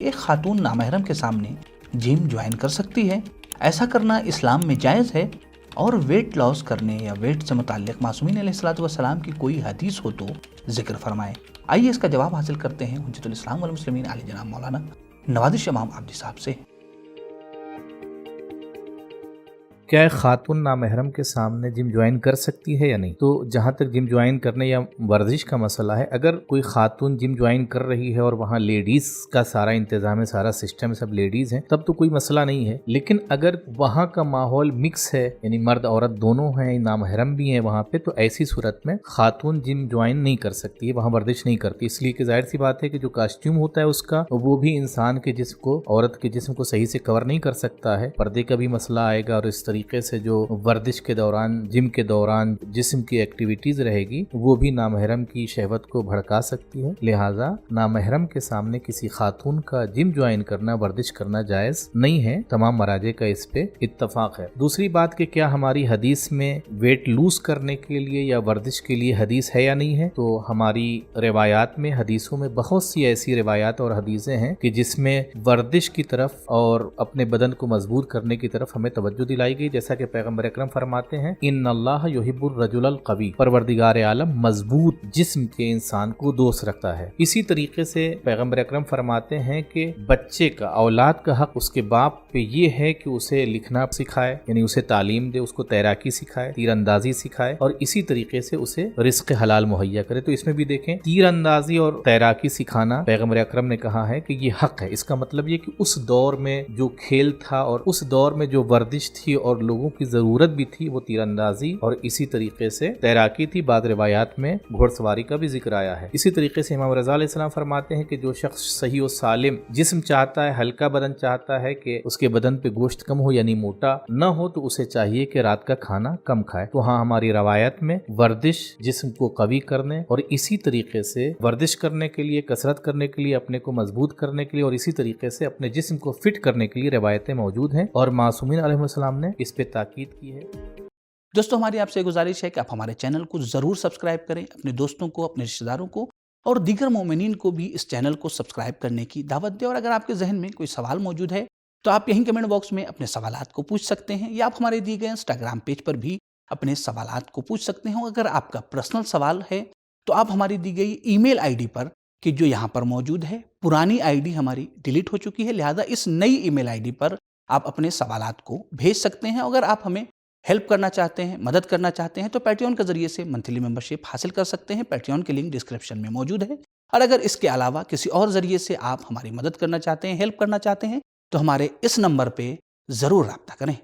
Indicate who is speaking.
Speaker 1: ایک خاتون نامحرم کے سامنے جم جوائن کر سکتی ہے؟ ایسا کرنا اسلام میں جائز ہے؟ اور ویٹ لاس کرنے یا ویٹ سے متعلق معصومین علیہ السلام کی کوئی حدیث ہو تو ذکر فرمائیں۔ آئیے اس کا جواب حاصل کرتے ہیں حجت الاسلام والمسلمین علی جناب مولانا نوازش امام عابدی صاحب سے۔
Speaker 2: کیا ایک خاتون نامحرم کے سامنے جم جوائن کر سکتی ہے یا نہیں؟ تو جہاں تک جم جوائن کرنے یا ورزش کا مسئلہ ہے، اگر کوئی خاتون جم جوائن کر رہی ہے اور وہاں لیڈیز کا سارا انتظام ہے، سارا سسٹم ہے، سب لیڈیز ہیں، تب تو کوئی مسئلہ نہیں ہے۔ لیکن اگر وہاں کا ماحول مکس ہے، یعنی مرد عورت دونوں ہیں، نامحرم بھی ہیں وہاں پہ، تو ایسی صورت میں خاتون جم جوائن نہیں کر سکتی ہے، وہاں ورزش نہیں کرتی، اس لیے کہ ظاہر سی بات ہے کہ جو کاسٹیوم ہوتا ہے اس کا، وہ بھی انسان کے جسم کو، عورت کے جسم کو صحیح سے کور نہیں کر سکتا ہے، پردے کا بھی مسئلہ آئے گا، اور اس طریقے سے جو ورزش کے دوران، جم کے دوران جسم کی ایکٹیویٹیز رہے گی، وہ بھی نامحرم کی شہوت کو بھڑکا سکتی ہے۔ لہٰذا نامحرم کے سامنے کسی خاتون کا جم جوائن کرنا، ورزش کرنا جائز نہیں ہے۔ تمام مراجع کا اس پہ اتفاق ہے۔ دوسری بات کہ کیا ہماری حدیث میں ویٹ لوز کرنے کے لیے یا ورزش کے لیے حدیث ہے یا نہیں ہے؟ تو ہماری روایات میں، حدیثوں میں بہت سی ایسی روایات اور حدیثیں ہیں کہ جس میں ورزش کی طرف اور اپنے بدن کو مضبوط کرنے کی طرف ہمیں توجہ دلائی گئی، جیسا کہ پیغمبر اکرم فرماتے ہیں ان اللہ یحب الرجل القوی، پروردگار عالم مضبوط جسم کے انسان کو دوست رکھتا ہے۔ اسی طریقے سے پیغمبر اکرم فرماتے ہیں کہ بچے کا، اولاد کا حق اس کے باپ پہ یہ ہے کہ اسے لکھنا سکھائے، یعنی اسے تعلیم دے، اس کو تیراکی سکھائے، تیر اندازی سکھائے، اور اسی طریقے سے اسے رزق حلال مہیا کرے۔ تو اس میں بھی دیکھیں، تیر اندازی اور تیراکی سکھانا پیغمبر اکرم نے کہا ہے کہ یہ حق ہے۔ اس کا مطلب یہ کہ اس دور میں جو کھیل تھا اور اس دور میں جو ورزش تھی اور لوگوں کی ضرورت بھی تھی، وہ تیر اندازی اور اسی طریقے سے تیراکی تھی۔ بعض روایات میں گھوڑ سواری کا بھی ذکر آیا ہے۔ اسی طریقے سے امام رضا علیہ السلام فرماتے ہیں کہ جو شخص صحیح و سالم جسم چاہتا ہے، ہلکا بدن چاہتا ہے کہ اس کے بدن پہ گوشت کم ہو یعنی موٹا نہ ہو، تو اسے چاہیے کہ رات کا کھانا کم کھائے۔ تو ہاں، ہماری روایت میں ورزش، جسم کو قوی کرنے اور اسی طریقے سے ورزش کرنے کے لیے، کسرت کرنے کے لیے، اپنے کو مضبوط کرنے کے لیے اور اسی طریقے سے اپنے جسم کو فٹ کرنے کے لیے روایتیں موجود ہیں، اور معصومین علیہ السلام نے اس پہ تاکید کی ہے۔
Speaker 1: دوستو، ہماری آپ سے گزارش ہے کہ آپ ہمارے چینل کو ضرور سبسکرائب کریں، اپنے دوستوں کو، اپنے رشتہ داروں کو اور دیگر مومنین کو بھی اس چینل کو سبسکرائب کرنے کی دعوت دیں۔ اور اگر آپ کے ذہن میں کوئی سوال موجود ہے تو آپ یہیں کمنٹ باکس میں اپنے سوالات کو پوچھ سکتے ہیں، یا آپ ہمارے دیے گئے انسٹاگرام پیج پر بھی اپنے سوالات کو پوچھ سکتے ہیں۔ اگر آپ کا پرسنل سوال ہے تو آپ ہماری دی گئی ای میل آئی ڈی پر، کہ جو یہاں پر موجود ہے، پرانی آئی ڈی ہماری ڈیلیٹ ہو چکی ہے، لہٰذا اس نئی ای میل آئی ڈی پر آپ اپنے سوالات کو بھیج سکتے ہیں۔ اگر آپ ہمیں ہیلپ کرنا چاہتے ہیں، مدد کرنا چاہتے ہیں، تو پیٹریون کے ذریعے سے منتھلی ممبرشپ حاصل کر سکتے ہیں۔ پیٹریون کی لنک ڈسکرپشن میں موجود ہے۔ اور اگر اس کے علاوہ کسی اور ذریعے سے آپ ہماری مدد کرنا چاہتے ہیں، ہیلپ کرنا چاہتے ہیں، تو ہمارے اس نمبر پہ ضرور رابطہ کریں۔